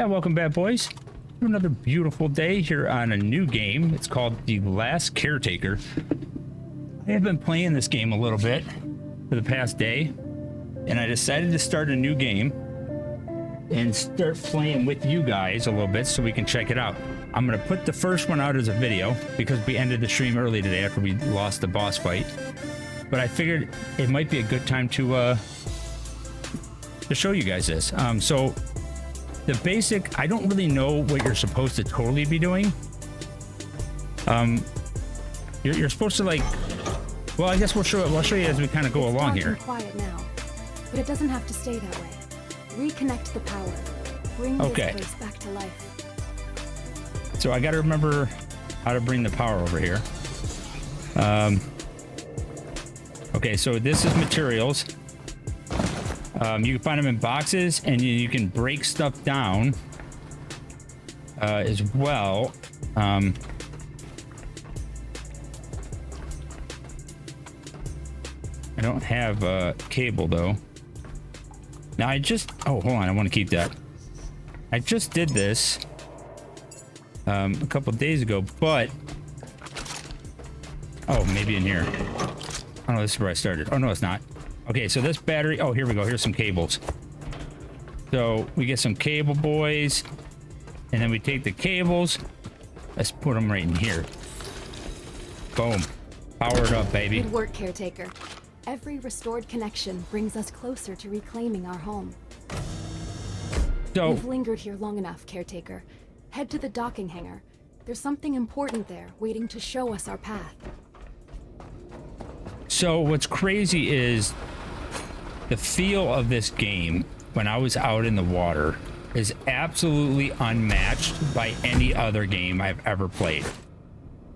And welcome back, boys, to another beautiful day here on a new game. It's called The Last Caretaker. I have been playing this game a little bit for the past day, and I decided to start a new game and start playing with you guys a little bit so we can check it out. I'm going to put the first one out as a video because we ended the stream early today after we lost the boss fight. But I figured it might be a good time to show you guys this. So the basic, I don't really know what you're supposed to totally be doing. You're supposed to, like, well, I guess we'll show you as we kind of go along here. It's quiet now, but it doesn't have to stay that way. Reconnect the power. Bring this place back to life. So I got to remember how to bring the power over here. Okay, so this is materials. You can find them in boxes, and you can break stuff down as well. I don't have a cable though. Now I just, oh, hold on, I want to keep that. I just did this a couple days ago, but oh, maybe in here. Oh no, this is where I started. Oh no, it's not. Okay, so this battery, oh, here we go. Here's some cables. So we get some cable, boys, and then we take the cables. Let's put them right in here. Boom. Power it up, baby. Good work, Caretaker. Every restored connection brings us closer to reclaiming our home. So You've lingered here long enough, Caretaker. Head to the docking hangar. There's something important there, waiting to show us our path. So what's crazy is the feel of this game when I was out in the water is absolutely unmatched by any other game I've ever played.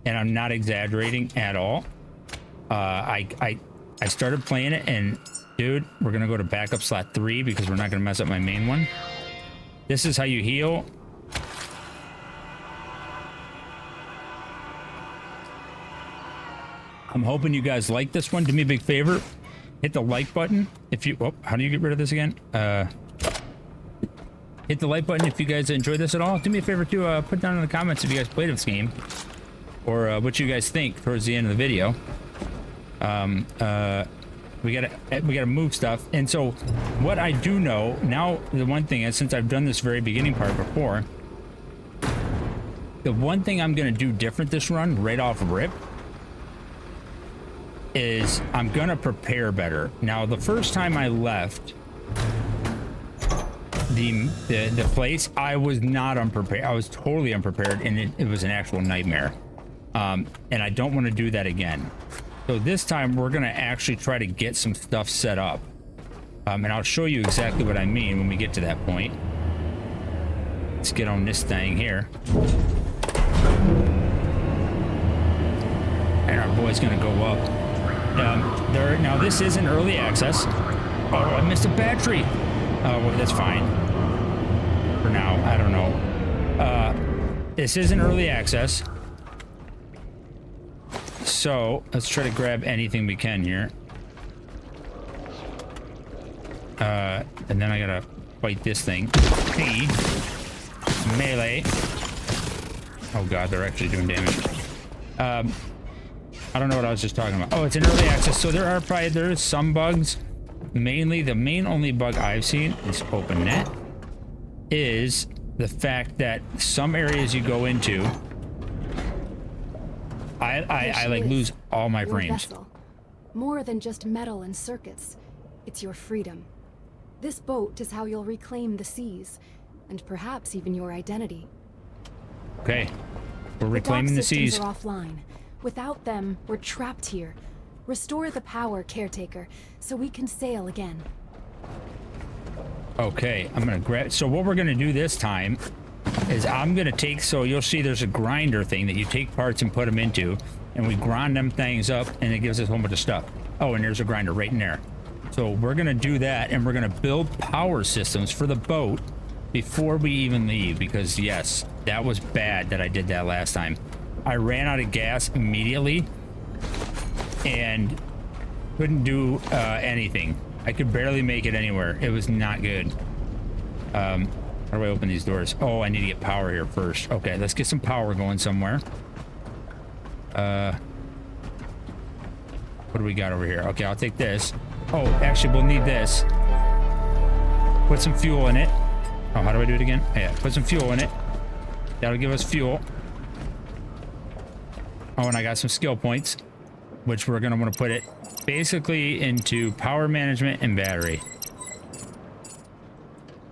And I'm not exaggerating at all. I started playing it, and dude, we're gonna go to backup slot 3 because we're not gonna mess up my main one. This is how you heal. I'm hoping you guys like this one. Do me a big favor, hit the like button if you, oh, how do you get rid of this again? Hit the like button if you guys enjoyed this at all. Do me a favor to put down in the comments if you guys played this game, or what you guys think towards the end of the video. We gotta move stuff. And so what I do know now, the one thing is, since I've done this very beginning part before, the one thing I'm gonna do different this run right off rip is I'm gonna prepare better. Now, the first time I left the place, I was not unprepared. I was totally unprepared, and it was an actual nightmare. And I don't want to do that again. So this time we're gonna actually try to get some stuff set up. And I'll show you exactly what I mean when we get to that point. Let's get on this thing here. And our boy's gonna go up. Now this is an early access. Oh, I missed a battery. Oh, well, that's fine for now. I don't know. This is an early access, so let's try to grab anything we can here. And then I gotta fight this thing. Hey, melee. Oh god, they're actually doing damage. I don't know what I was just talking about. Oh, it's an early access, so there's some bugs. Mainly, the only bug I've seen is open net, is the fact that some areas you go into, I like lose all my frames. Vessel. More than just metal and circuits, it's your freedom. This boat is how you'll reclaim the seas, and perhaps even your identity. Okay, we're reclaiming the seas. Are offline. Without them, we're trapped here. Restore the power, Caretaker, so we can sail again. Okay, I'm gonna grab, so what we're gonna do this time is I'm gonna take, so you'll see there's a grinder thing that you take parts and put them into, and we grind them things up, and it gives us a whole bunch of stuff. Oh, and there's a grinder right in there. So we're gonna do that, and we're gonna build power systems for the boat before we even leave, because yes, that was bad that I did that last time. I ran out of gas immediately and couldn't do anything. I could barely make it anywhere. It was not good. All How do I open these doors? Oh, I need to get power here first. Okay, let's get some power going somewhere. What do we got over here? Okay, I'll take this. Oh, actually, we'll need this. Put some fuel in it. Oh, how do I do it again? Yeah, put some fuel in it. That'll give us fuel. Oh, and I got some skill points, which we're going to want to put it basically into power management and battery.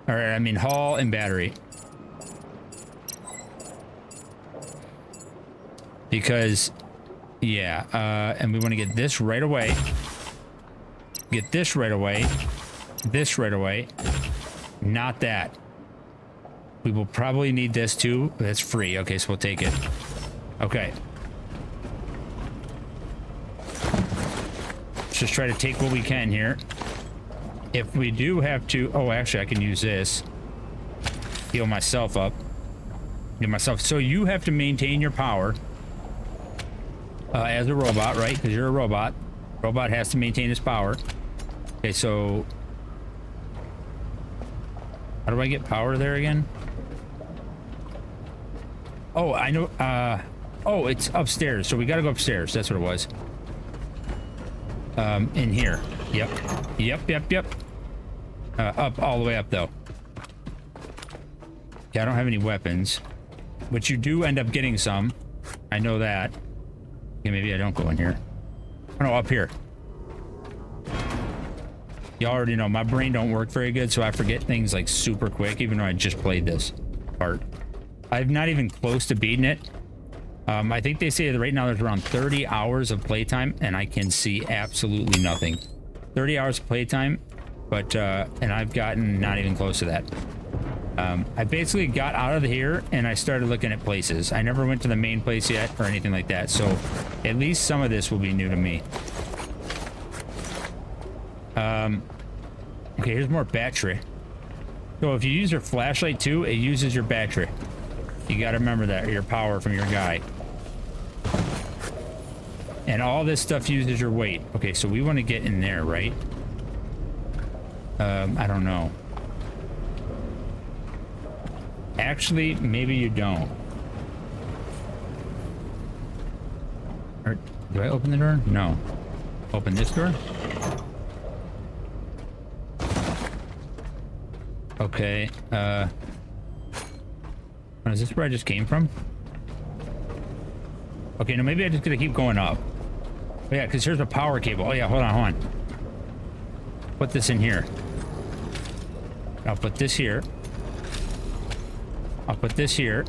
All right, I mean hull and battery. Because, yeah, and we want to get this right away. Get this right away. This right away. Not that. We will probably need this too. That's free. Okay, so we'll take it. Okay. Let's just try to take what we can here. If we do have to... Oh, actually, I can use this. Heal myself up. Get myself... So you have to maintain your power as a robot, right? Because you're a robot. Robot has to maintain his power. Okay, so... How do I get power there again? Oh, I know. Oh, it's upstairs. So we got to go upstairs. That's what it was. In here. Yep. Yep. Up, all the way up, though. Yeah, I don't have any weapons. But you do end up getting some. I know that. Okay, maybe I don't go in here. Oh, no, up here. You already know, my brain don't work very good, so I forget things like super quick, even though I just played this part. I'm not even close to beating it. I think they say that right now there's around 30 hours of playtime, and I can see absolutely nothing. 30 hours of playtime, but, and I've gotten not even close to that. I basically got out of here, and I started looking at places. I never went to the main place yet, or anything like that, so at least some of this will be new to me. Okay, here's more battery. So if you use your flashlight too, it uses your battery. You got to remember that, your power from your guy. And all this stuff uses your weight. Okay, so we want to get in there, right? I don't know. Actually, maybe you don't. Or, do I open the door? No. Open this door? Okay, is this where I just came from? Okay, no, maybe I just gotta keep going up. Oh, yeah, because here's a power cable. Oh, yeah, hold on. Put this in here. I'll put this here. I'll put this here.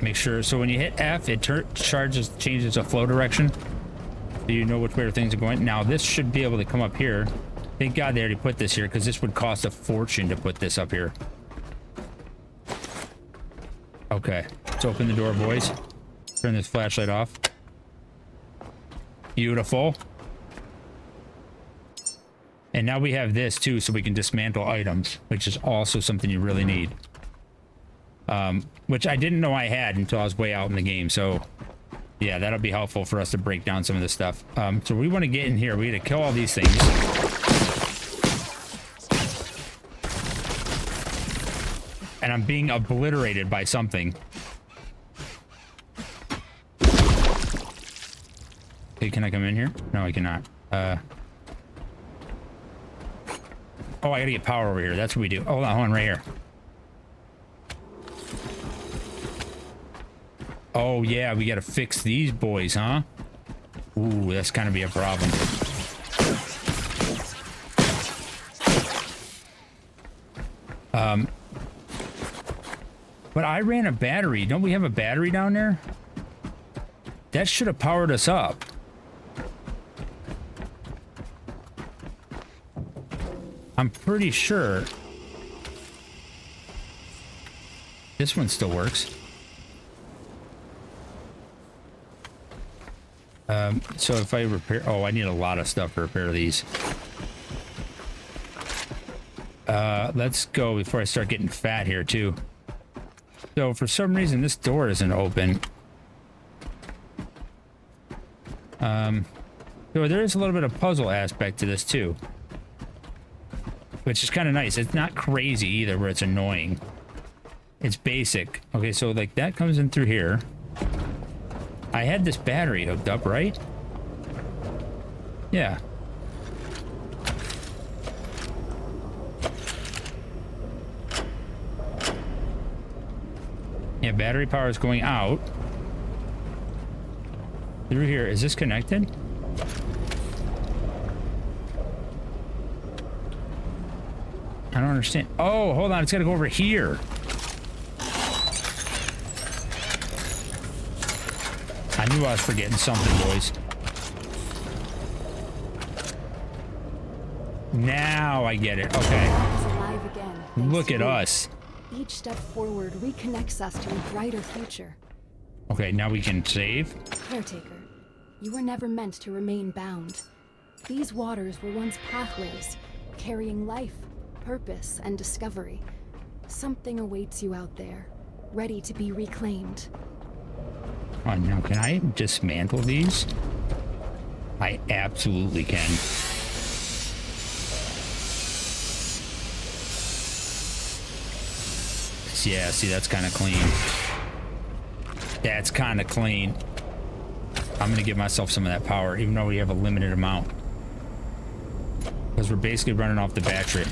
Make sure, so when you hit F, it changes the flow direction. So you know which way things are going. Now, this should be able to come up here. Thank God they already put this here, because this would cost a fortune to put this up here. Okay, let's open the door, boys. Turn this flashlight off. Beautiful. And now we have this too, so we can dismantle items, which is also something you really need. Which I didn't know I had until I was way out in the game, so yeah, that'll be helpful for us to break down some of this stuff. So we want to get in here. We got to kill all these things. And I'm being obliterated by something. Okay, can I come in here? No, I cannot. Oh, I gotta get power over here. That's what we do. Hold on, right here. Oh, yeah, we gotta fix these boys, huh? Ooh, that's gonna be a problem. But I ran a battery. Don't we have a battery down there? That should have powered us up. I'm pretty sure. This one still works. So if I repair... Oh, I need a lot of stuff to repair these. Let's go before I start getting fat here, too. So for some reason, this door isn't open. So there is a little bit of puzzle aspect to this, too. which is kind of nice. It's not crazy either where it's annoying. It's basic. Okay, so like that comes in through here. I had this battery hooked up, right? Yeah. Yeah, battery power is going out. Through here. Is this connected? I don't understand. Oh, hold on. It's got to go over here. I knew I was forgetting something, boys. Now I get it. Okay. Alive again, Look thanks at to you. us. Each step forward reconnects us to a brighter future. Okay, now we can save. Caretaker, you were never meant to remain bound. These waters were once pathways, carrying life, purpose, and discovery. Something awaits you out there, ready to be reclaimed. Oh, now can I dismantle these? I absolutely can. Yeah, see, that's kind of clean. That's kind of clean. I'm gonna give myself some of that power, even though we have a limited amount, because we're basically running off the battery.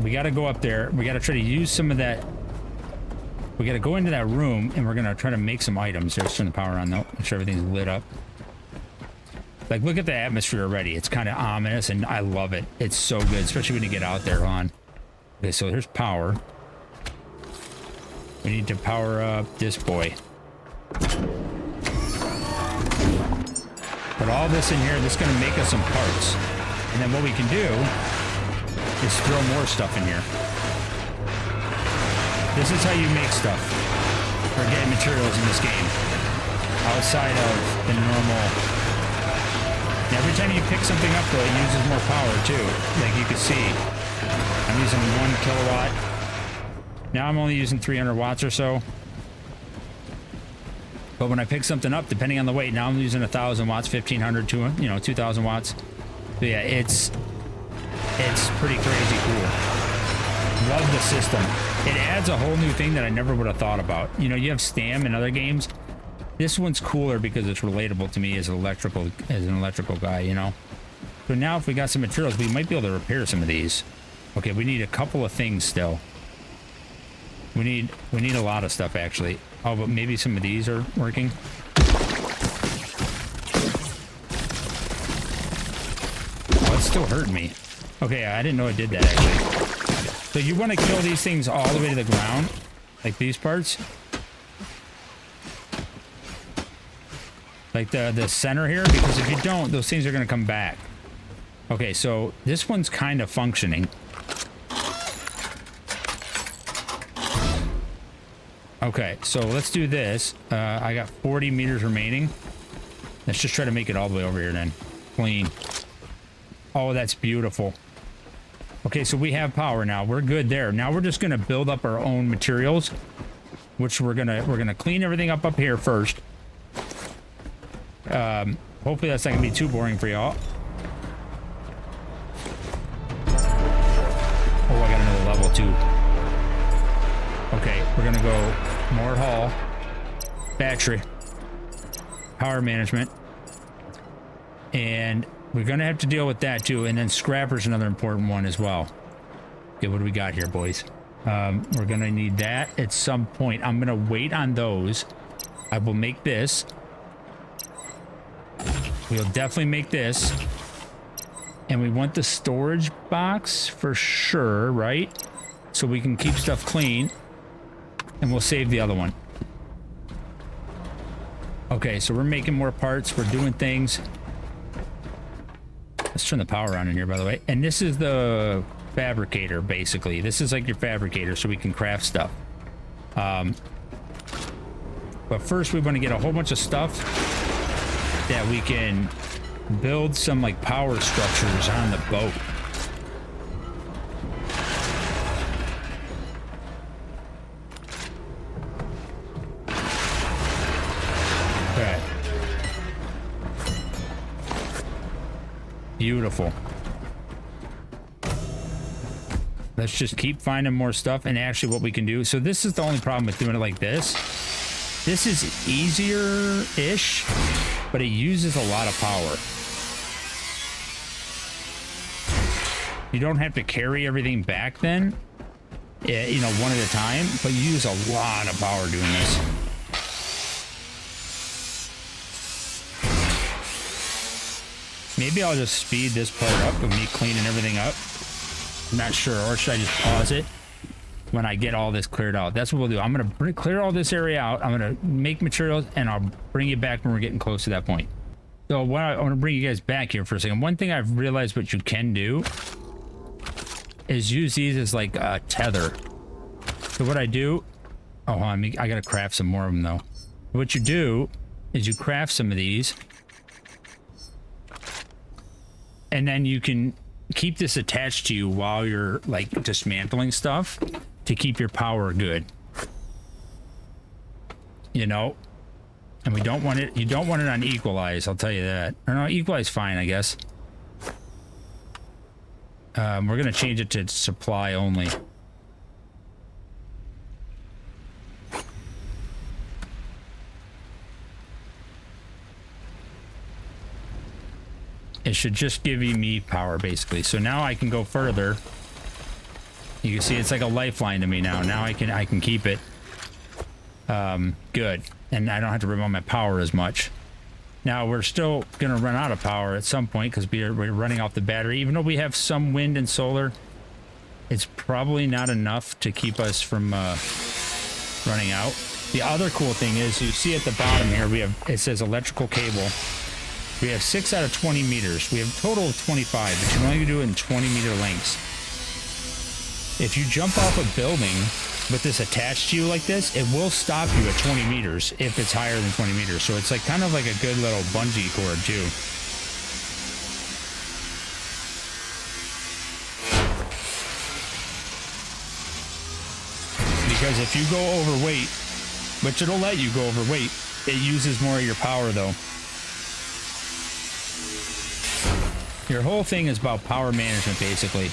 We got to go up there. We got to try to use some of that. We got to go into that room, and we're gonna try to make some items. Let's turn the power on though. Make sure everything's lit up. Like, look at the atmosphere already. It's kind of ominous, and I love it. It's so good, especially when you get out there. On. Okay, so here's power. We need to power up this boy. Put all this in here. This is going to make us some parts. And then what we can do is throw more stuff in here. This is how you make stuff or get materials in this game. Outside of the normal. And every time you pick something up, though, it uses more power, too. Like you can see. I'm using 1 kilowatt. Now I'm only using 300 watts or so. But when I pick something up, depending on the weight, now I'm using 1,000 watts, 1,500, 2,000 watts. But yeah, it's pretty crazy cool. Love the system. It adds a whole new thing that I never would have thought about. You know, you have STAM in other games. This one's cooler because it's relatable to me as an electrical guy, you know. So now if we got some materials, we might be able to repair some of these. Okay, we need a couple of things still. We need a lot of stuff, actually. Oh, but maybe some of these are working. Oh, it's still hurting me. Okay, I didn't know it did that, actually. So you want to kill these things all the way to the ground, like these parts. Like the center here, because if you don't, those things are going to come back. Okay, so this one's kind of functioning. Okay, so let's do this. I got 40 meters remaining. Let's just try to make it all the way over here then. Clean. Oh, that's beautiful. Okay, so we have power now. We're good there. Now we're just gonna build up our own materials, which we're gonna clean everything up here first. Hopefully that's not gonna be too boring for y'all. Oh, I got another level too. Okay, we're gonna go more hull, battery, power management, and we're gonna have to deal with that too. And then scrapper's another important one as well. Okay, what do we got here, boys? We're gonna need that at some point. I'm gonna wait on those. I will make this. We'll definitely make this. And we want the storage box for sure, right? So we can keep stuff clean. And we'll save the other one. Okay, so we're making more parts. We're doing things. Let's turn the power on in here, by the way. And this is the fabricator, basically. This is like your fabricator, so we can craft stuff. But first, we want to get a whole bunch of stuff that we can build some like power structures on the boat. Okay. Let's just keep finding more stuff. And actually what we can do, so this is the only problem with doing it like this. This is easier-ish, but it uses a lot of power. You don't have to carry everything back then, you know, one at a time, but you use a lot of power doing this. Maybe I'll just speed this part up with me cleaning everything up. I'm not sure, or should I just pause it when I get all this cleared out? That's what we'll do. I'm going to clear all this area out. I'm going to make materials, and I'll bring you back when we're getting close to that point. So what I want to bring you guys back here for a second. One thing I've realized what you can do is use these as like a tether. So what I do, oh, hold on, I got to craft some more of them though. What you do is you craft some of these, and then you can keep this attached to you while you're like dismantling stuff to keep your power good, you know. And we don't want it, you don't want it on equalize, I'll tell you that. Or no, equalize fine, I guess. We're gonna change it to supply only. It should just give me power, basically. So now I can go further. You can see it's like a lifeline to me now. Now I can keep it good, and I don't have to rely on my power as much. Now we're still gonna run out of power at some point because we're running off the battery. Even though we have some wind and solar, it's probably not enough to keep us from running out. The other cool thing is, you see at the bottom here, it says electrical cable. We have 6 out of 20 meters. We have a total of 25, but you can only do it in 20-meter lengths. If you jump off a building with this attached to you like this, it will stop you at 20 meters if it's higher than 20 meters. So it's like kind of like a good little bungee cord too. Because if you go overweight, which it'll let you go overweight, it uses more of your power though. Your whole thing is about power management, basically.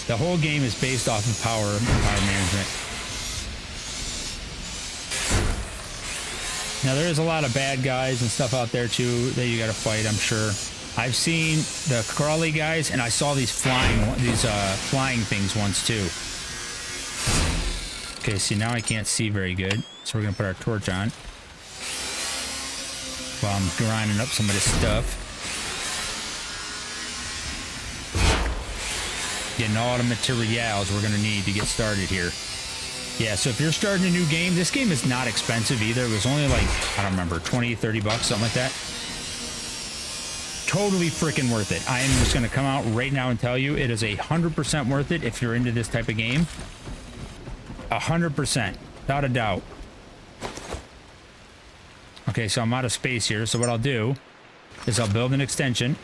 The whole game is based off of power management. Now, there is a lot of bad guys and stuff out there, too, that you gotta fight, I'm sure. I've seen the crawly guys, and I saw these flying things once, too. Okay, see, now I can't see very good, so we're gonna put our torch on while I'm grinding up some of this stuff. Getting all the materials we're gonna need to get started here. Yeah, so if you're starting a new game, this game is not expensive either. It was only like, I don't remember, 20, 30 bucks, something like that. Totally freaking worth it. I am just gonna come out right now and tell you, it is 100% worth it if you're into this type of game. 100%, without a doubt. Okay, so I'm out of space here, so what I'll do is I'll build an extension.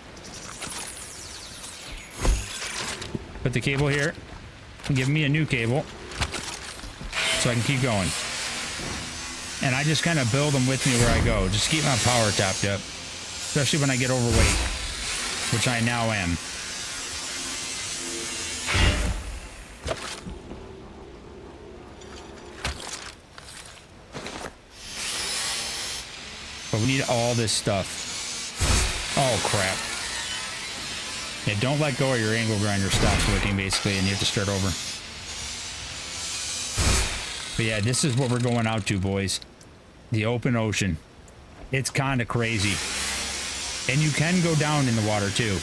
Put the cable here and give me a new cable so I can keep going. And I just kind of build them with me where I go. Just keep my power topped up, especially when I get overweight, which I now am. But we need all this stuff. Oh, crap. Yeah, don't let go or your angle grinder stops working, basically, and you have to start over. But yeah, this is what we're going out to, boys. The open ocean. It's kind of crazy. And you can go down in the water, too.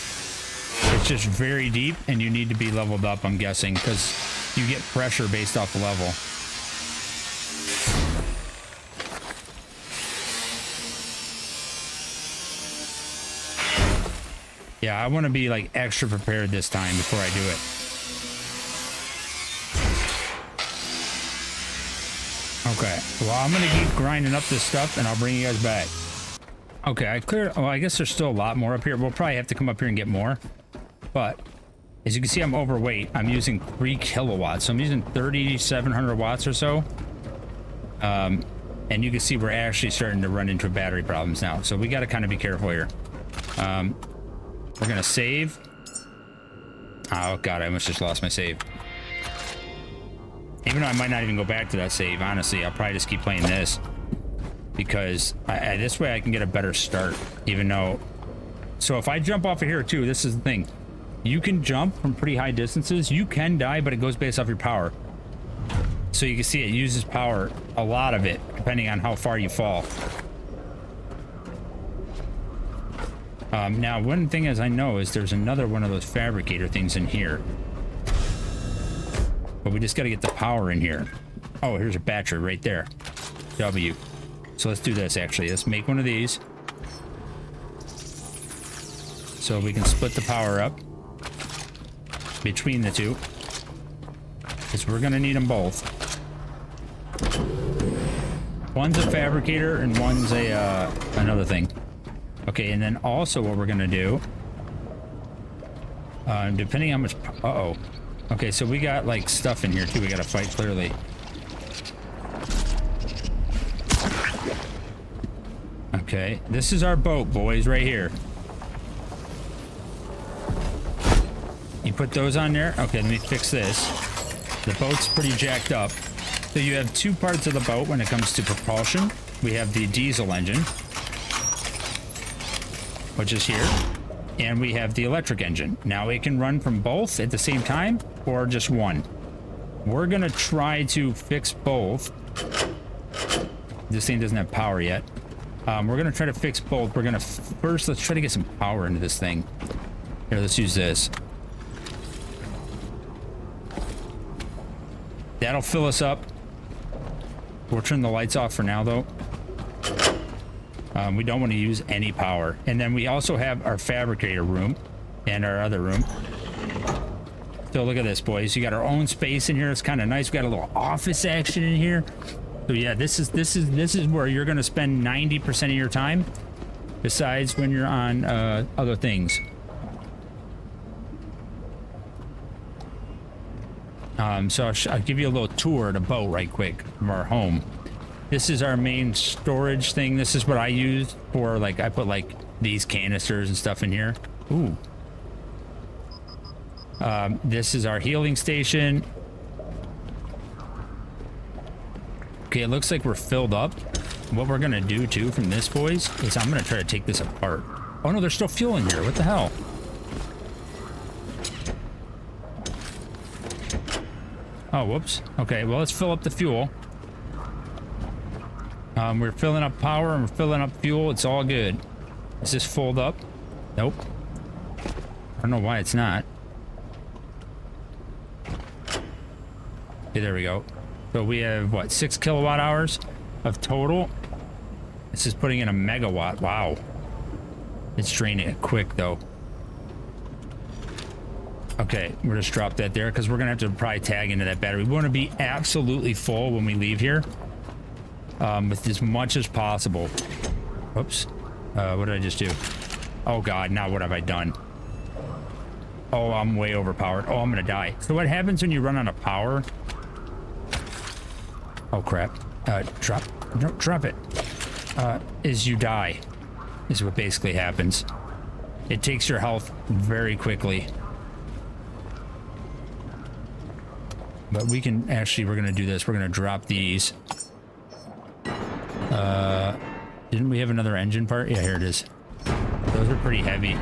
It's just very deep, and you need to be leveled up, I'm guessing, because you get pressure based off the level. Yeah, I want to be like extra prepared this time before I do it. Okay, well, I'm going to keep grinding up this stuff and I'll bring you guys back. Okay, I cleared, oh, I guess there's still a lot more up here. We'll probably have to come up here and get more. But as you can see, I'm overweight. I'm using 3 kilowatts. So I'm using 3,700 watts or so. And you can see we're actually starting to run into battery problems now. So we got to kind of be careful here. We're gonna save, Oh god, I almost just lost my save. Even though I might not even go back to that save, honestly, I'll probably just keep playing this. Because this way I can get a better start, even though... So if I jump off of here too, this is the thing. You can jump from pretty high distances. You can die, but it goes based off your power. So you can see it uses power, a lot of it, depending on how far you fall. Now, one thing as I know is there's another one of those fabricator things in here. But we just got to get the power in here. Oh, here's a battery right there. W. So let's do this, actually. Let's make one of these. So we can split the power up between the two. Because we're going to need them both. One's a fabricator and one's a another thing. Okay, and then also what we're going to do, depending on how much... Uh-oh. Okay, so we got, like, stuff in here, too. We got to fight, clearly. Okay, this is our boat, boys, right here. You put those on there? Okay, let me fix this. The boat's pretty jacked up. So you have two parts of the boat when it comes to propulsion. We have the diesel engine, which is here, and we have the electric engine. Now it can run from both at the same time or just one. We're gonna try to fix both. This thing doesn't have power yet. We're gonna try to fix both. We're gonna first, let's try to get some power into this thing. Here, let's use this. That'll fill us up. We'll turn the lights off for now, though. We don't want to use any power. And then we also have our fabricator room and our other room. So look at this, boys. You got our own space in here. It's kind of nice. We got a little office action in here. So yeah, this is where you're going to spend 90% of your time, besides when you're on other things. So I'll give you a little tour of the boat right quick from our home. This is our main storage thing. This is what I use for, like, I put like these canisters and stuff in here. Ooh. This is our healing station. Okay, it looks like we're filled up. What we're gonna do too from this, boys, is I'm gonna try to take this apart. Oh no, there's still fuel in here. What the hell? Oh, whoops. Okay, well, let's fill up the fuel. We're filling up power and we're filling up fuel. It's all good. Is this filled up? Nope. I don't know why it's not. Okay, there we go. So we have, what, 6 kilowatt hours of total? This is putting in a megawatt. Wow. It's draining it quick, though. Okay, we'll just drop that there because we're going to have to probably tag into that battery. We want to be absolutely full when we leave here. With as much as possible. Whoops. What did I just do? Oh, God. Now what have I done? Oh, I'm way overpowered. Oh, I'm going to die. So what happens when you run out of power? Oh, crap. Drop it. Is you die. Is what basically happens. It takes your health very quickly. But we can actually, we're going to do this. We're going to drop these. Didn't we have another engine part? Yeah, here it is. Those are pretty heavy.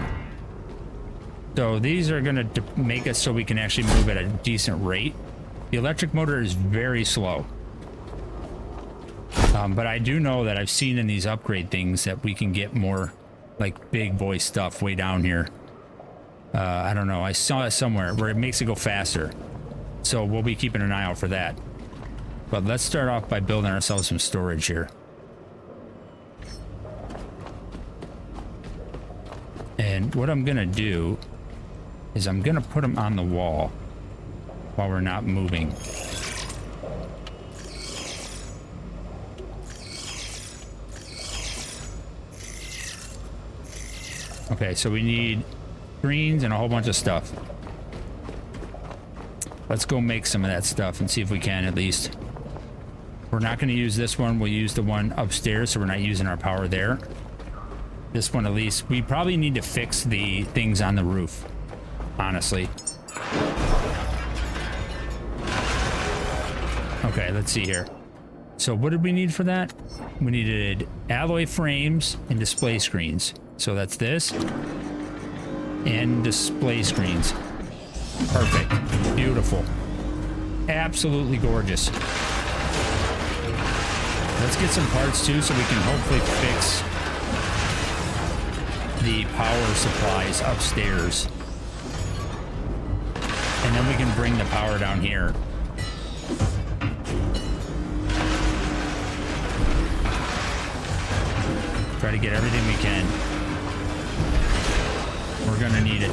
So these are going to make us so we can actually move at a decent rate. The electric motor is very slow. But I do know that I've seen in these upgrade things that we can get more like big boy stuff way down here. I don't know. I saw it somewhere where it makes it go faster. So we'll be keeping an eye out for that. But let's start off by building ourselves some storage here. And what I'm going to do is I'm going to put them on the wall while we're not moving. Okay, so we need screens and a whole bunch of stuff. Let's go make some of that stuff and see if we can at least. We're not going to use this one. We'll use the one upstairs, so we're not using our power there. This one at least. We probably need to fix the things on the roof, honestly. Okay, let's see here. So what did we need for that? We needed alloy frames and display screens. So that's this. And display screens. Perfect. Beautiful. Absolutely gorgeous. Let's get some parts too so we can hopefully fix the power supplies upstairs. And then we can bring the power down here. Try to get everything we can. We're gonna need it.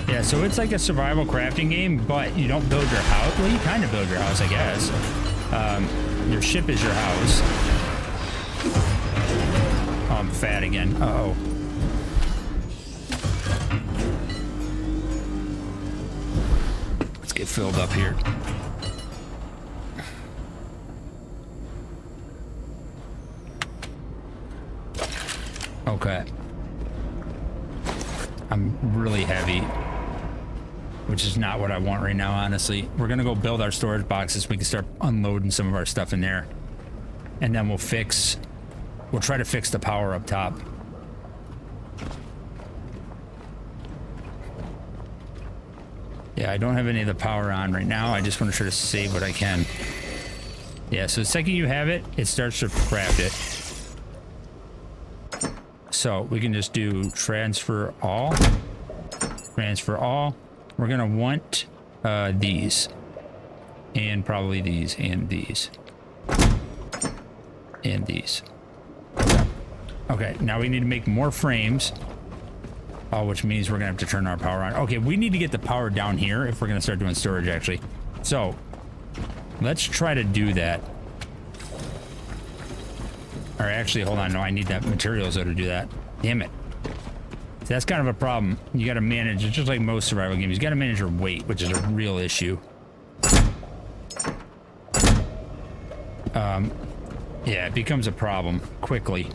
Yeah, so it's like a survival crafting game, but you don't build your house. Well, you kind of build your house, I guess. Your ship is your house. Oh, I'm fat again. Uh-oh. Let's get filled up here. Okay. I'm really heavy, which is not what I want right now, honestly. We're gonna go build our storage boxes so we can start unloading some of our stuff in there. And then we'll try to fix the power up top. Yeah, I don't have any of the power on right now. I just want to try to save what I can. Yeah, so the second you have it, it starts to craft it. So we can just do transfer all. Transfer all. We're gonna want these. And probably these and these. And these. Okay. Okay, now we need to make more frames. Oh, which means we're gonna have to turn our power on. Okay, we need to get the power down here if we're gonna start doing storage, actually. So let's try to do that. Or actually, hold on. No, I need that materials though to do that. Damn it. So that's kind of a problem. You got to manage. It's just like most survival games. You got to manage your weight, which is a real issue. Yeah, it becomes a problem quickly.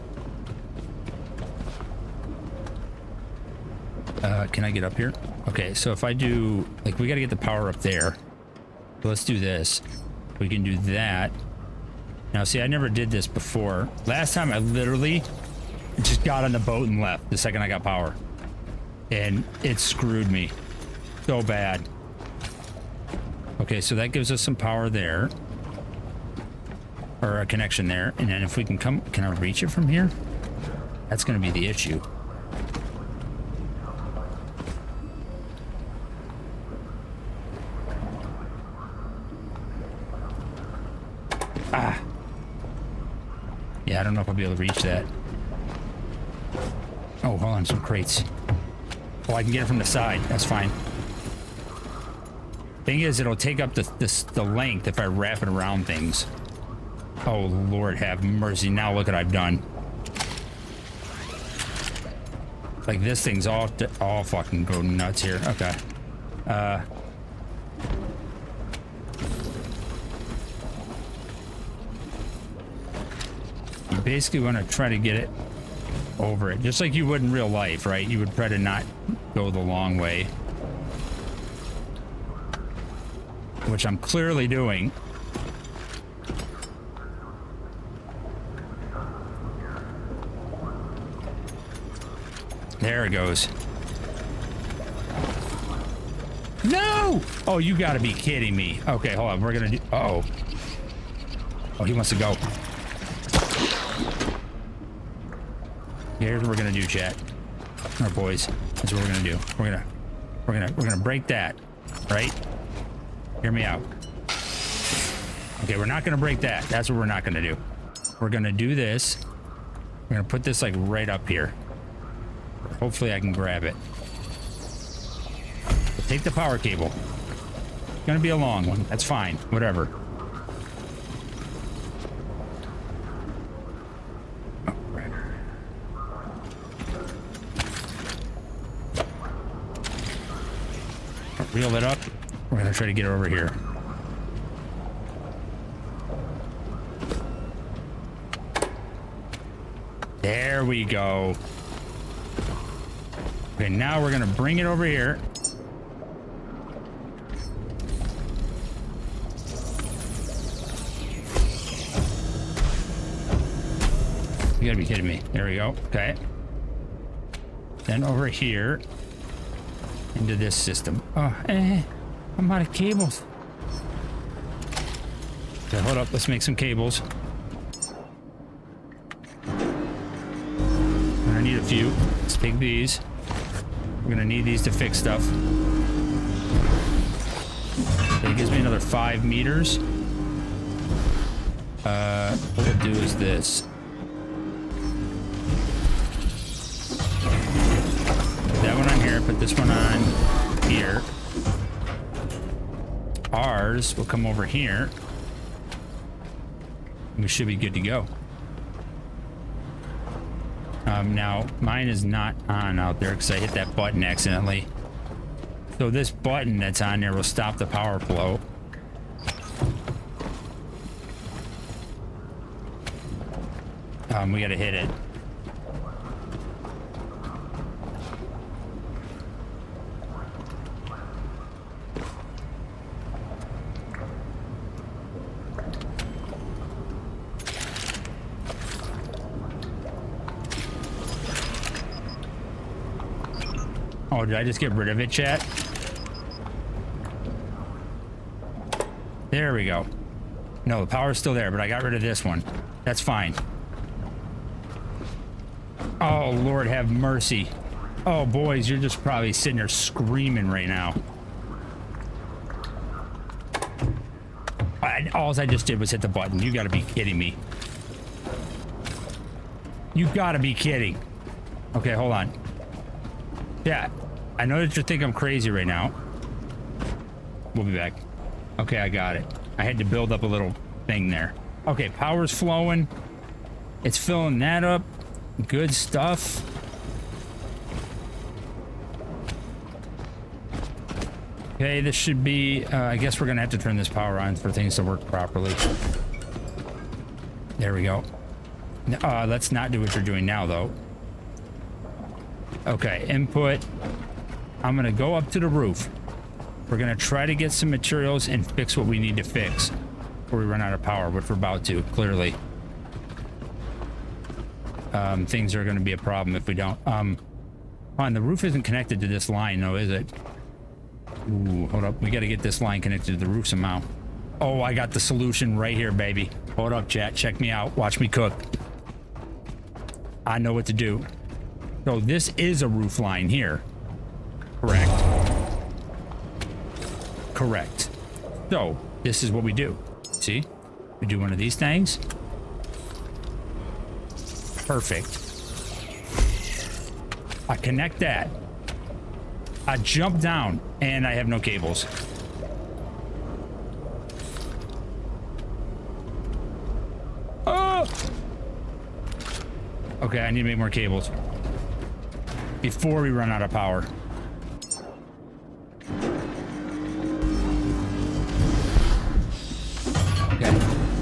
Can I get up here? Okay, so if I do, like, we got to get the power up there. So let's do this. We can do that. Now, see, I never did this before. Last time I literally just got on the boat and left the second I got power. And it screwed me so bad. Okay, so that gives us some power there. Or a connection there. And then if we can come, can I reach it from here? That's going to be the issue. Ah. Yeah, I don't know if I'll be able to reach that. Oh, hold on, some crates. Oh, I can get it from the side. That's fine. Thing is, it'll take up the length if I wrap it around things. Oh, Lord have mercy. Now look what I've done. Like, this thing's all fucking go nuts here. Okay. You basically want to try to get it over it, just like you would in real life, right? You would try to not go the long way, which I'm clearly doing. There it goes. No! Oh, you gotta be kidding me. Okay, hold on. We're gonna do... Uh-oh. Oh, he wants to go. Here's what we're gonna do, chat. Our boys. That's what we're gonna do. We're gonna break that, right? Hear me out. Okay, we're not gonna break that. That's what we're not gonna do. We're gonna do this. We're gonna put this like right up here. Hopefully I can grab it. Take the power cable. It's gonna be a long one. That's fine. Whatever. Reel it up. We're gonna try to get it over here. There we go. Okay, now we're gonna bring it over here. You gotta be kidding me. There we go. Okay. Then over here into this system. Oh, I'm out of cables. Okay, hold up. Let's make some cables. I'm gonna need a few. Let's take these. We're gonna need these to fix stuff. Okay, it gives me another 5 meters. What we'll do is this. Put that one on here, put this one on here. Ours will come over here. We should be good to go. Now, mine is not on out there because I hit that button accidentally. So this button that's on there will stop the power flow. We gotta hit it. Oh, did I just get rid of it, chat? There we go. No, the power's still there, but I got rid of this one. That's fine. Oh, Lord have mercy. Oh, boys, you're just probably sitting there screaming right now. All I just did was hit the button. You gotta be kidding me. You gotta be kidding. Okay, hold on. Yeah, I know that you think I'm crazy right now. We'll be back. Okay, I got it. I had to build up a little thing there. Okay, power's flowing. It's filling that up. Good stuff. Okay, this should be... I guess we're gonna have to turn this power on for things to work properly. There we go. Let's not do what you're doing now, though. Okay, input. I'm gonna go up to the roof. We're gonna try to get some materials and fix what we need to fix before we run out of power, which we're about to, clearly. Things are gonna be a problem if we don't. The roof isn't connected to this line, though, is it? Ooh, hold up. We gotta get this line connected to the roof somehow. Oh, I got the solution right here, baby. Hold up, chat. Check me out. Watch me cook. I know what to do. So this is a roof line here. Correct. Correct. So this is what we do. See? We do one of these things. Perfect. I connect that. I jump down and I have no cables. Oh! Okay, I need to make more cables before we run out of power. Okay.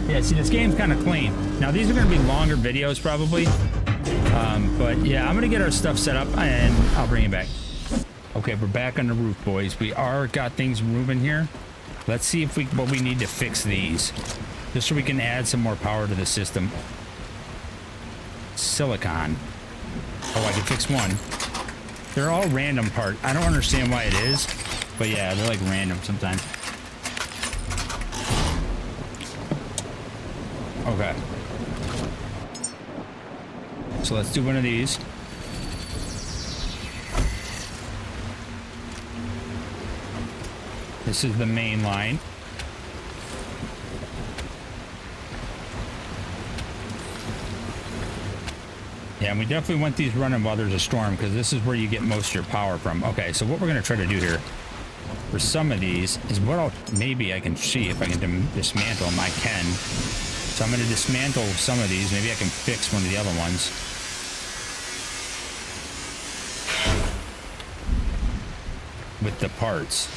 Yeah, see, this game's kind of clean. Now, these are going to be longer videos, probably. But, yeah, I'm going to get our stuff set up, and I'll bring it back. Okay, we're back on the roof, boys. We are got things moving here. Let's see if what we need to fix these. Just so we can add some more power to the system. Silicon. Oh, I can fix one. They're all random part. I don't understand why it is, but yeah, they're like random sometimes. Okay. So let's do one of these. This is the main line. Yeah, and we definitely want these running while there's a storm, because this is where you get most of your power from. Okay, so what we're going to try to do here for some of these is maybe I can see if I can dismantle them. I can. So I'm going to dismantle some of these. Maybe I can fix one of the other ones. With the parts.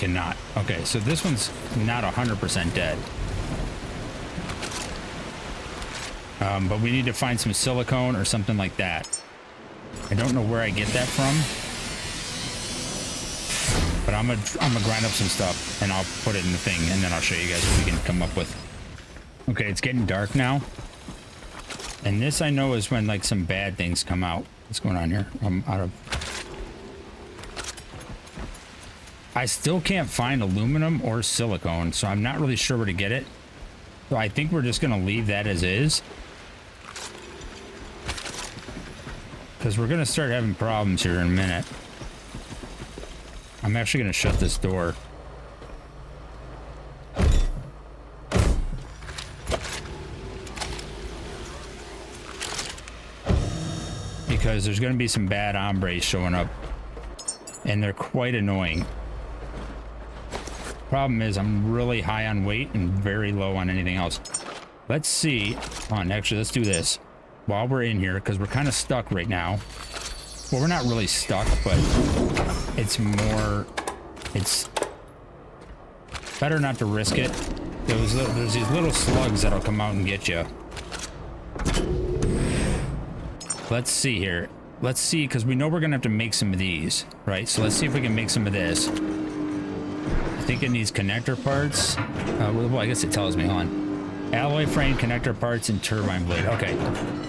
cannot. Okay, so this one's not 100% dead. But we need to find some silicone or something like that. I don't know where I get that from. But I'm gonna grind up some stuff and I'll put it in the thing and then I'll show you guys what we can come up with. Okay, it's getting dark now. And this I know is when like some bad things come out. What's going on here? I'm out of... I still can't find aluminum or silicone, so I'm not really sure where to get it. So I think we're just gonna leave that as is. Because we're gonna start having problems here in a minute. I'm actually gonna shut this door. Because there's gonna be some bad hombres showing up. And they're quite annoying. Problem is I'm really high on weight and very low on anything else. Let's see. Actually, let's do this while we're in here because we're kind of stuck right now. Well, we're not really stuck, but it's better not to risk it. There's these little slugs that'll come out and get you. Let's see here. Let's see, because we know we're gonna have to make some of these, right? So let's see if we can make some of this. I think it needs connector parts. Well, I guess it tells me. Hold on. Alloy frame, connector parts, and turbine blade. Okay,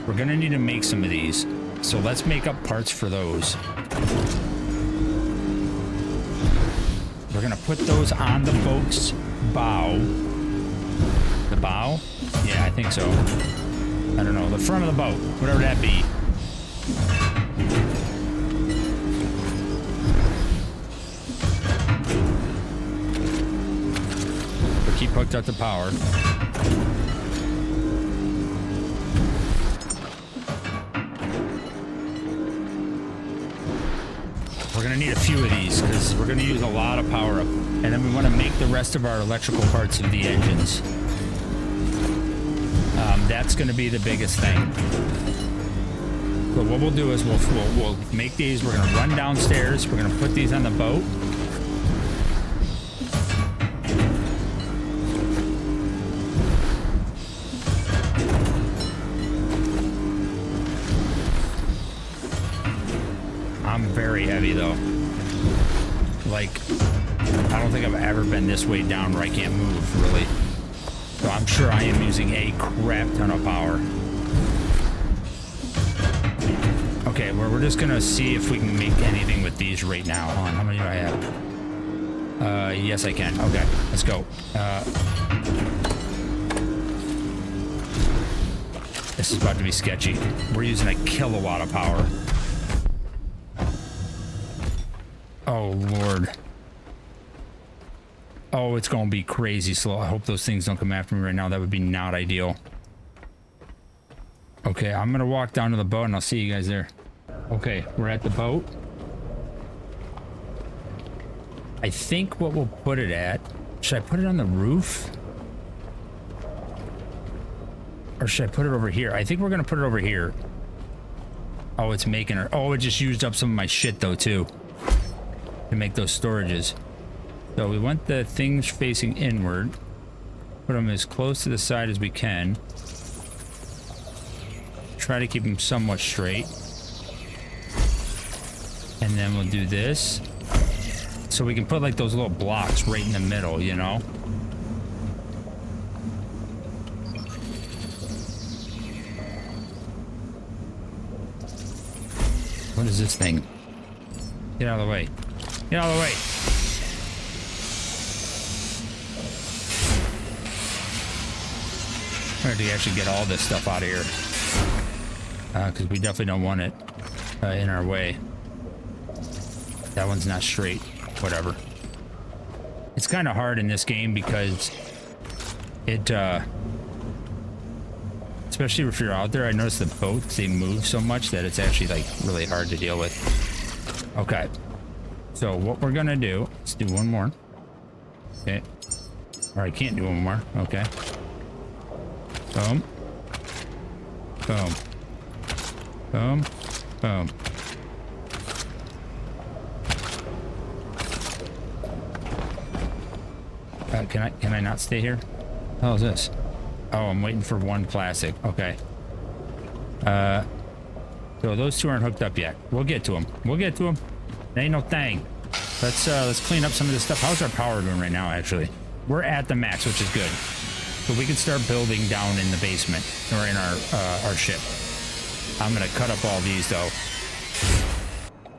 we're gonna need to make some of these. So let's make up parts for those. We're gonna put those on the boat's bow. The bow? Yeah, I think so. I don't know, the front of the boat, whatever that be. We'll keep hooked up to power. We're gonna need a few of these because we're gonna use a lot of power up. And then we want to make the rest of our electrical parts of the engines. That's gonna be the biggest thing. But what we'll do is we'll make these. We're gonna run downstairs. We're gonna put these on the boat. I'm very heavy though. Like, I don't think I've ever been this way down where I can't move really. So I'm sure I am using a crap ton of power. Okay, well, we're just gonna see if we can make anything with these right now. Hold on, how many do I have? Yes, I can. Okay, let's go. This is about to be sketchy. We're using a kilowatt of power. Oh, Lord. Oh, it's gonna be crazy slow. I hope those things don't come after me right now. That would be not ideal. Okay, I'm gonna walk down to the boat and I'll see you guys there. Okay, we're at the boat. I think what we'll put it at, should I put it on the roof? Or should I put it over here? I think we're gonna put it over here. Oh, it's making her. Oh, it just used up some of my shit though too. To make those storages. So we want the things facing inward. Put them as close to the side as we can. Try to keep them somewhat straight. And then we'll do this. So we can put like those little blocks right in the middle, you know? What is this thing? Get out of the way. Get out of the way. I have to actually get all this stuff out of here. Because we definitely don't want it in our way. That one's not straight. Whatever. It's kind of hard in this game because it, especially if you're out there, I noticed the boats, they move so much that it's actually like really hard to deal with. Okay. So what we're gonna do, let's do one more. Okay. Or I can't do one more. Okay. Boom. Boom. Boom. Boom. Can I not stay here? How is this? Oh, I'm waiting for one plastic. Okay. So those two aren't hooked up yet. We'll get to them. We'll get to them. It ain't no thing. Let's clean up some of this stuff. How's our power doing right now? Actually, we're at the max, which is good. So we can start building down in the basement or in our ship. I'm gonna cut up all these though.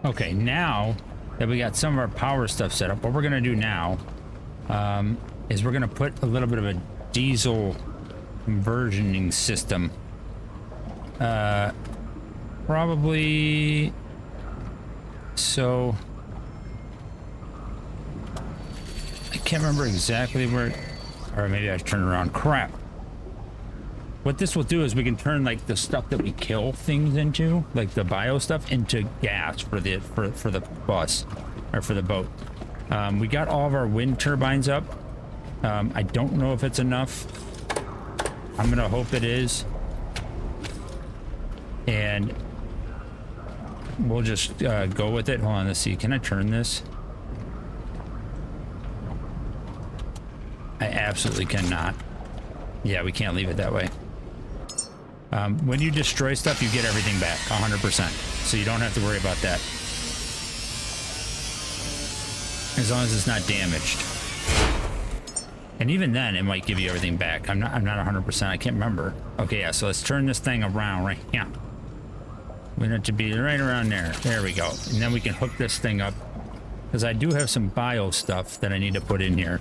Okay, now that we got some of our power stuff set up, what we're gonna do now is we're gonna put a little bit of a diesel conversioning system. Probably so. I can't remember exactly where, or maybe I should turn around. Crap. What this will do is we can turn like the stuff that we kill things into, like the bio stuff, into gas for the bus or for the boat. We got all of our wind turbines up. I don't know if it's enough. I'm gonna hope it is, and we'll just go with it. Hold on, let's see. Can I turn this? I absolutely cannot. Yeah, we can't leave it that way. When you destroy stuff, you get everything back 100%. So you don't have to worry about that. As long as it's not damaged. And even then, it might give you everything back. I'm not 100%. I can't remember. Okay, yeah, so let's turn this thing around right here. We need it to be right around there. There we go. And then we can hook this thing up. Because I do have some bio stuff that I need to put in here.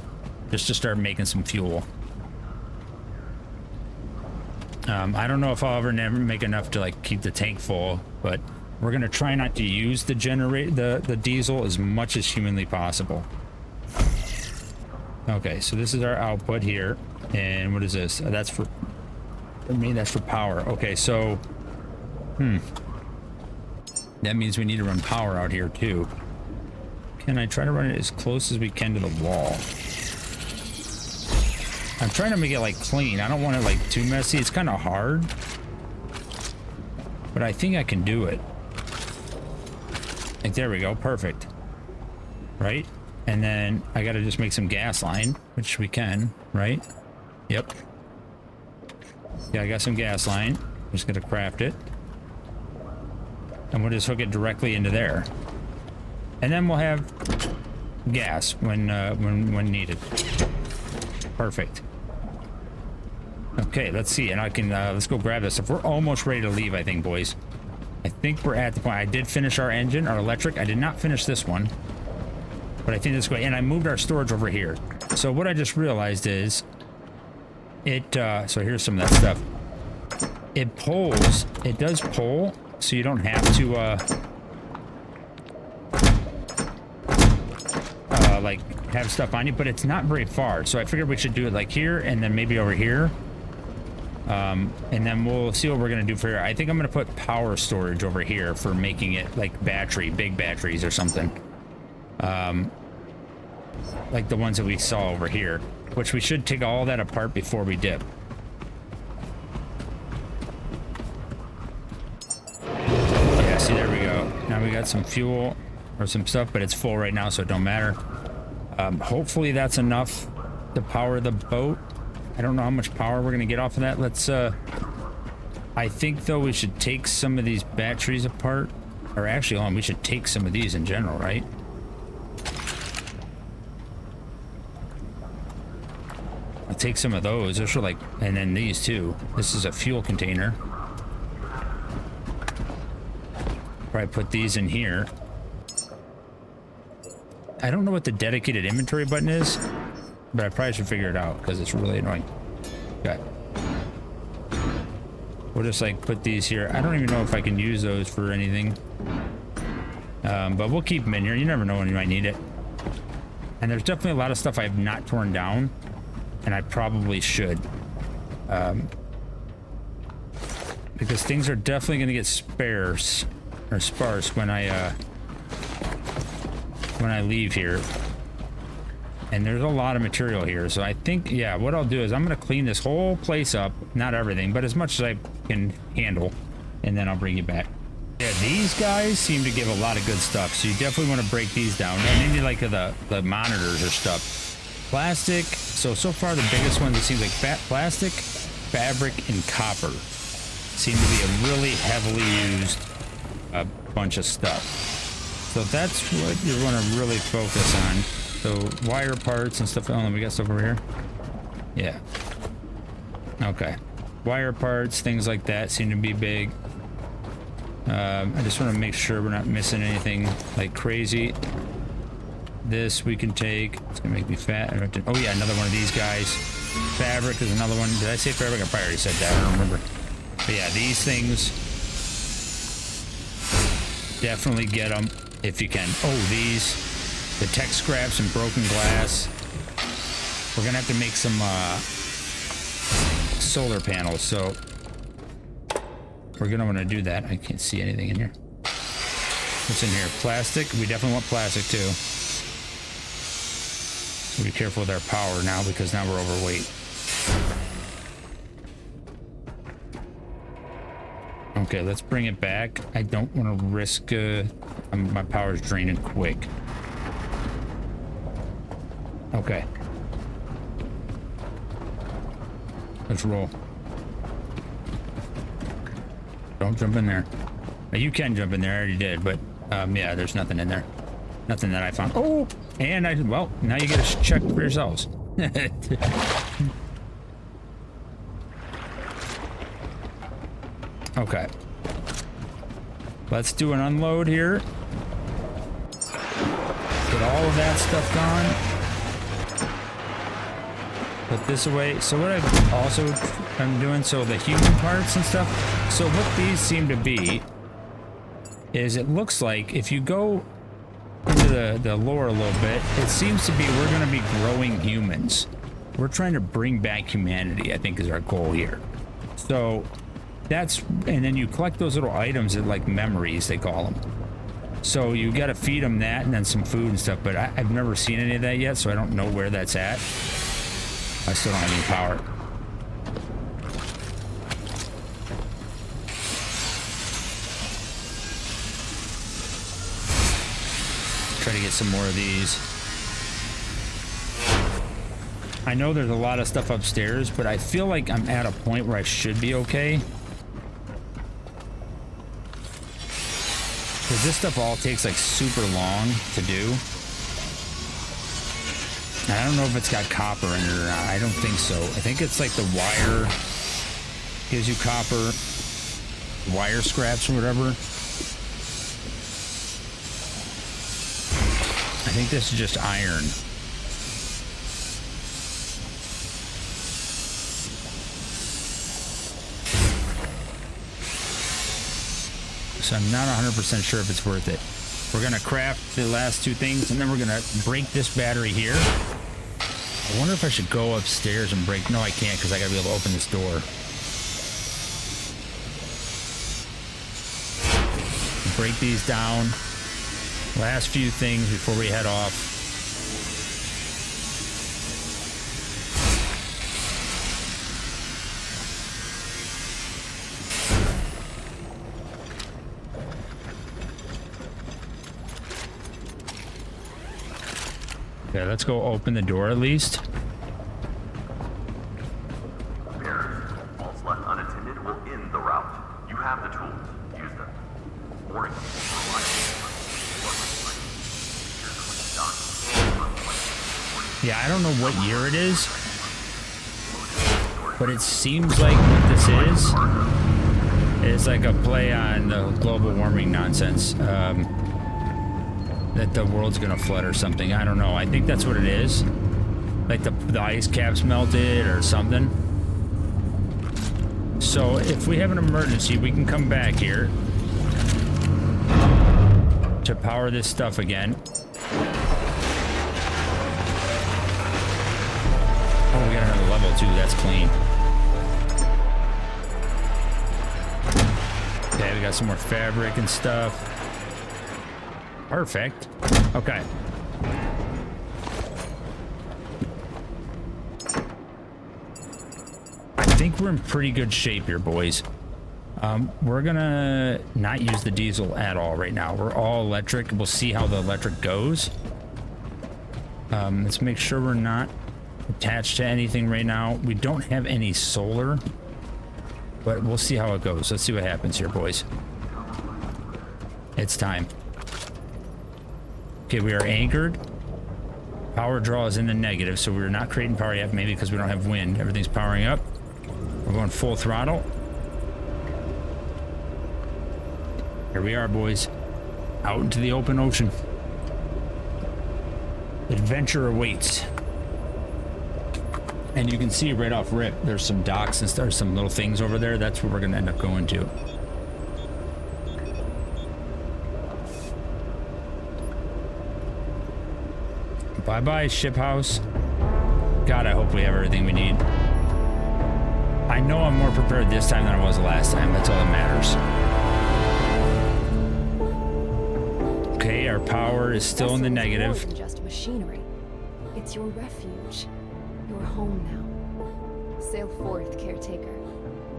Just to start making some fuel. I don't know if I'll ever never make enough to like keep the tank full, but we're gonna try not to use the diesel as much as humanly possible. Okay, so this is our output here, and what is this? That's for me. That's for power. Okay, so that means we need to run power out here too. Can I try to run it as close as we can to the wall? I'm trying to make it like clean. I don't want it like too messy. It's kind of hard, but I think I can do it. Like, there we go. Perfect. Right? And then I got to just make some gas line, which we can, right? Yep. Yeah, I got some gas line. I'm just going to craft it. And we'll just hook it directly into there. And then we'll have gas when needed. Perfect. Okay, let's see, and I can let's go grab this stuff. We're almost ready to leave, I think, boys. I think we're at the point. I did finish our engine, our electric. I did not finish this one, but I think this way. And I moved our storage over here. So what I just realized is it. So here's some of that stuff. It pulls. It does pull, so you don't have to like have stuff on you, but it's not very far. So I figured we should do it like here and then maybe over here. And then we'll see what we're gonna do for here. I think I'm gonna put power storage over here for making it like big batteries or something. Like the ones that we saw over here, which we should take all that apart before we dip. Yeah, see, there we go. Now we got some fuel or some stuff, but it's full right now, so it don't matter. Hopefully that's enough to power the boat. I don't know how much power we're gonna get off of that. Let's I think though we should take some of these batteries apart, or actually hold on, we should take some of these in general, right? I'll take some of those. Those are like, and then these too. This is a fuel container. Probably put these in here. I don't know what the dedicated inventory button is, but I probably should figure it out because it's really annoying. Okay. We'll just like put these here. I don't even know if I can use those for anything. But we'll keep them in here. You never know when you might need it. And there's definitely a lot of stuff I have not torn down, and I probably should. Because things are definitely going to get sparse when I leave here. And there's a lot of material here, so I think, yeah, what I'll do is I'm going to clean this whole place up. Not everything, but as much as I can handle, and then I'll bring you back. Yeah, these guys seem to give a lot of good stuff, so you definitely want to break these down. And maybe like the monitors or stuff. plastic. So far the biggest ones, it seems like plastic, fabric, and copper seem to be a really heavily used bunch of stuff. So that's what you want to really focus on. So wire parts and stuff. Oh, we got stuff over here. Yeah. Okay. Wire parts, things like that seem to be big. I just want to make sure we're not missing anything like crazy. This we can take. It's gonna make me fat. Oh yeah, another one of these guys. Fabric is another one. Did I say fabric? I probably already said that. I don't remember. But yeah, these things. Definitely get them if you can. Oh, these. The tech scraps and broken glass. We're gonna have to make some solar panels, so we're gonna want to do that. I can't see anything in here. What's in here? Plastic. We definitely want plastic too. So be careful with our power now, because now we're overweight. Okay, let's bring it back. I don't want to risk my power's draining quick. Okay. Let's roll. Don't jump in there. Now, you can jump in there, I already did, but yeah, there's nothing in there. Nothing that I found. Oh, and well, now you get to check for yourselves. Okay. Let's do an unload here. Get all of that stuff gone. Put this away. So what I'm doing, so the human parts and stuff. So what these seem to be is, it looks like if you go into the lore a little bit, it seems to be we're going to be growing humans. We're trying to bring back humanity, I think, is our goal here. So that's, and then you collect those little items that, like memories, they call them. So you got to feed them that and then some food and stuff, but I've never seen any of that yet, so I don't know where that's at. I still don't have any power. Try to get some more of these. I know there's a lot of stuff upstairs, but I feel like I'm at a point where I should be okay. Because this stuff all takes like super long to do. I don't know if it's got copper in it or not. I don't think so. I think it's like the wire gives you copper, wire scraps or whatever. I think this is just iron. So I'm not 100% sure if it's worth it. We're gonna craft the last two things, and then we're gonna break this battery here. I wonder if I should go upstairs and break. No, I can't, because I gotta be able to open this door. Break these down. Last few things before we head off. Okay, let's go open the door at least. Walls left unattended will end the route. You have the tools. Use them. Warning. Yeah, I don't know what year it is, but it seems like what this is like a play on the global warming nonsense. That the world's gonna flood or something. I don't know. I think that's what it is. Like the ice caps melted or something. So if we have an emergency, we can come back here to power this stuff again. Oh, we got another level too. That's clean. Okay, we got some more fabric and stuff. Perfect. Okay. I think we're in pretty good shape here, boys. We're gonna not use the diesel at all right now. We're all electric. We'll see how the electric goes. Let's make sure we're not attached to anything right now. We don't have any solar, but we'll see how it goes. Let's see what happens here, boys. It's time. Okay, we are anchored. Power draw is in the negative, so we're not creating power yet, maybe because we don't have wind. Everything's powering up. We're going full throttle. Here we are, boys. Out into the open ocean. Adventure awaits. And you can see right off rip, there's some docks and there's some little things over there. That's where we're going to end up going to. Bye-bye, ship house. God, I hope we have everything we need. I know I'm more prepared this time than I was last time. That's all that matters. Okay, our power is still in the negative. More than just machinery. It's your refuge. Your home now. Sail forth, caretaker.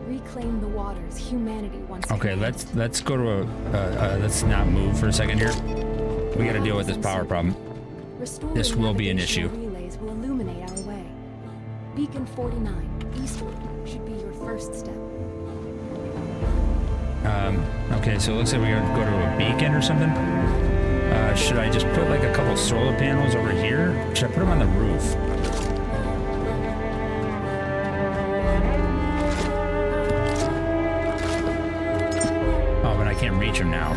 Reclaim the waters humanity once. Okay, let's go to a let's not move for a second here. We got to deal with this power problem. This will be an issue. Relays will illuminate our way. Beacon 49 eastward should be your first step. Okay, so it looks like we gotta go to a beacon or something. Should I just put like a couple solar panels over here? Should I put them on the roof? Oh, but I can't reach them now.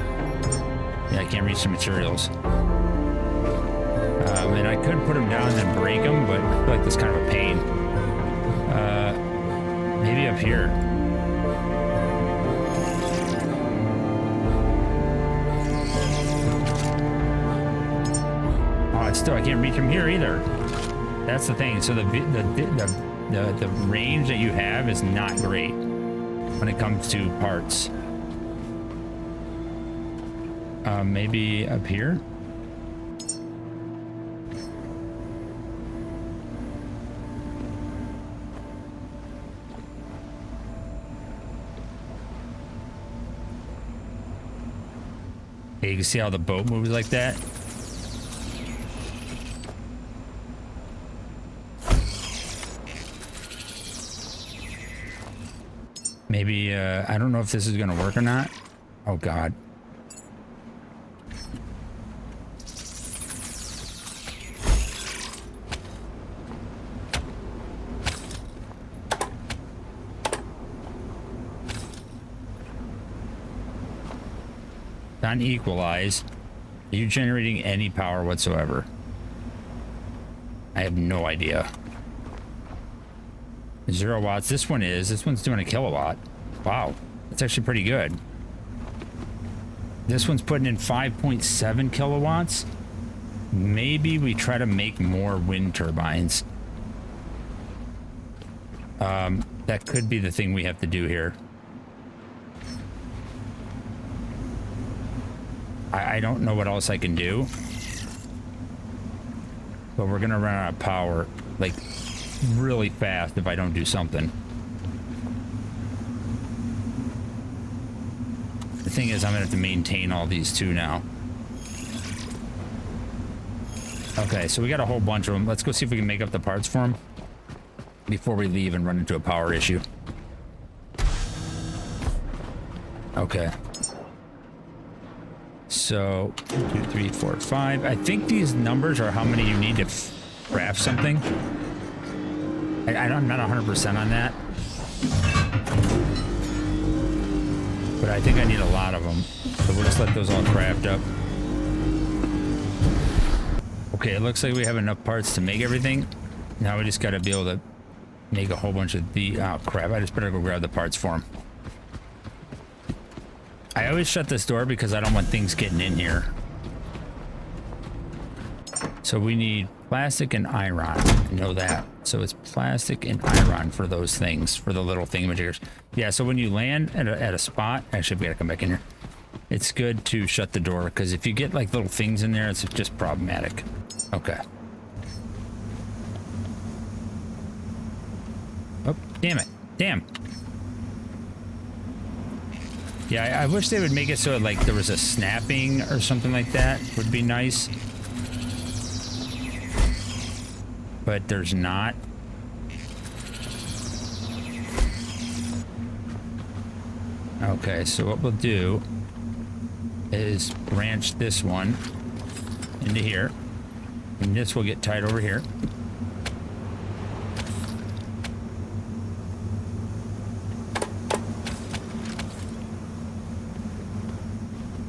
Yeah, I can't reach the materials. And I could put them down and then break them, but I feel like that's kind of a pain. Maybe up here. Oh, it's still, I can't reach them here either. That's the thing. So the range that you have is not great when it comes to parts. Maybe up here. You can see how the boat moves like that. Maybe, I don't know if this is going to work or not. Oh, God. On equalize, are you generating any power whatsoever? I have no idea. 0 watts. This one's doing a kilowatt. Wow, that's actually pretty good. This one's putting in 5.7 kilowatts. Maybe we try to make more wind turbines. That could be the thing we have to do here. I don't know what else I can do, but we're gonna run out of power like really fast if I don't do something. The thing is, I'm gonna have to maintain all these too now. Okay, so we got a whole bunch of them. Let's go see if we can make up the parts for them before we leave and run into a power issue. Okay. So 1, 2, 3, 4, 5. I think these numbers are how many you need to craft something. I'm not 100% on that, but I think I need a lot of them. So we'll just let those all craft up. Okay, it looks like we have enough parts to make everything. Now we just got to be able to make a whole bunch of the... Oh, crap. I just better go grab the parts for them. I always shut this door because I don't want things getting in here. So we need plastic and iron. I know that. So it's plastic and iron for those things, for the little thingamajiggers. Yeah, so when you land at a spot... Actually, we gotta come back in here. It's good to shut the door because if you get like little things in there, it's just problematic. Okay. Oh, damn it. Damn. Yeah, I wish they would make it so like there was a snapping or something like that. Would be nice. but there's not. Okay, so what we'll do is branch this one into here, and this will get tied over here.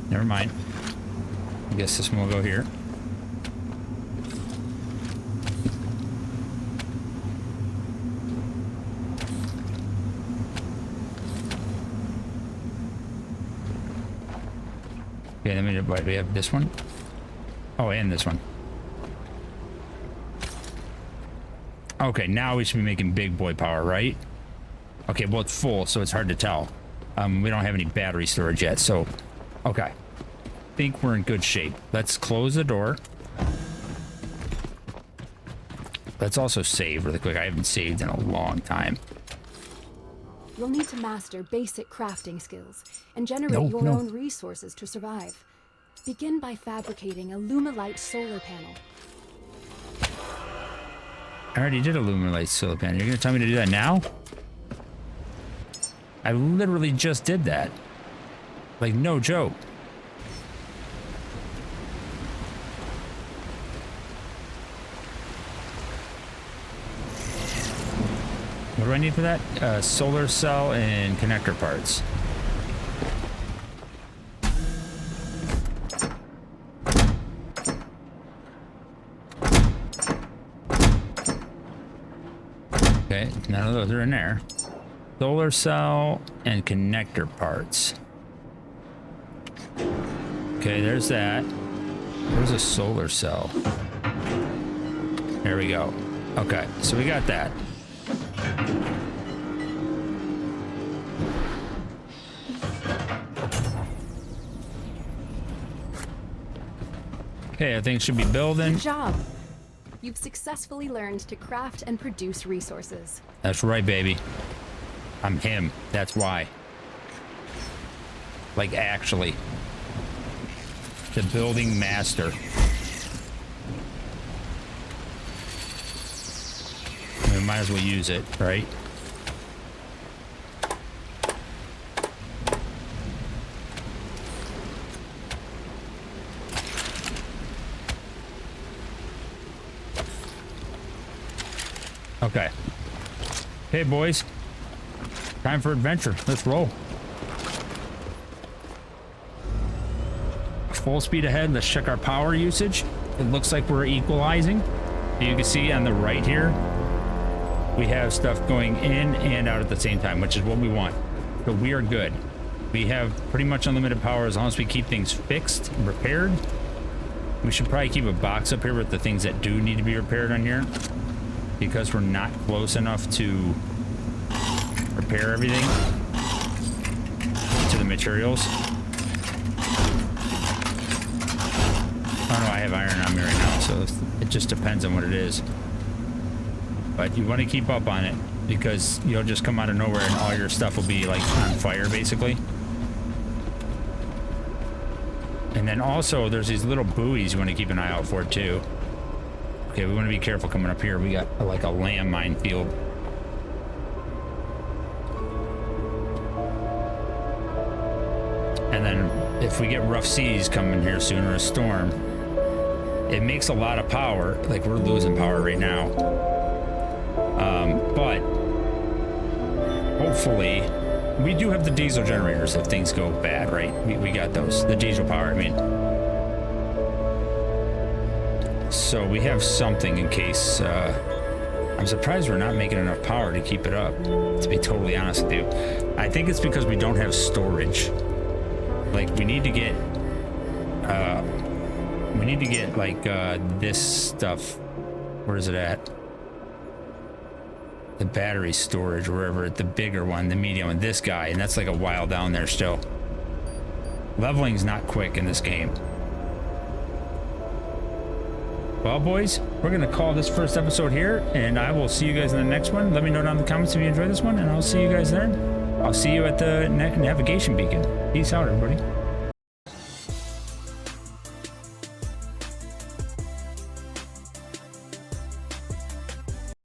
Never mind. I guess this one will go here. Okay, then we have this one. Oh, and this one. Okay, now we should be making big boy power, right? Okay, well, it's full, so it's hard to tell. We don't have any battery storage yet, so okay. I think we're in good shape. Let's close the door. Let's also save really quick. I haven't saved in a long time. You'll need to master basic crafting skills and generate your own resources to survive. Begin by fabricating a Lumalite solar panel. I already did a Lumalite solar panel. You're gonna tell me to do that now? I literally just did that. Like, no joke. What do I need for that? Solar cell and connector parts. Okay, none of those are in there. Solar cell and connector parts. Okay, there's that. There's a solar cell. There we go. Okay, so we got that. Okay, I think it should be building. Good job. You've successfully learned to craft and produce resources. That's right, baby. I'm him. That's why. Like, actually. The building master. We might as well use it, right? Okay. Hey, boys. Time for adventure. Let's roll. Full speed ahead. Let's check our power usage. It looks like we're equalizing. You can see on the right here, we have stuff going in and out at the same time, which is what we want. So we are good. We have pretty much unlimited power as long as we keep things fixed, repaired. We should probably keep a box up here with the things that do need to be repaired on here, because we're not close enough to repair everything to the materials. Oh no, I have iron on me right now, so it just depends on what it is. But you want to keep up on it, because you'll just come out of nowhere and all your stuff will be like on fire, basically. And then also there's these little buoys you want to keep an eye out for too. Okay, we want to be careful coming up here. We got like a landmine field. And then if we get rough seas coming here soon, or a storm, it makes a lot of power. Like, we're losing power right now. But hopefully we do have the diesel generators if things go bad, right? We got those, the diesel power, I mean. So we have something in case. I'm surprised we're not making enough power to keep it up, to be totally honest with you. I think it's because we don't have storage. Like, we need to get like this stuff. Where is it at? The battery storage, wherever, the bigger one, the medium one, this guy, and that's like a while down there still. Leveling's not quick in this game. Well, boys, we're gonna call this first episode here, and I will see you guys in the next one. Let me know down in the comments if you enjoyed this one, and I'll see you guys then. I'll see you at the navigation beacon. Peace out, everybody.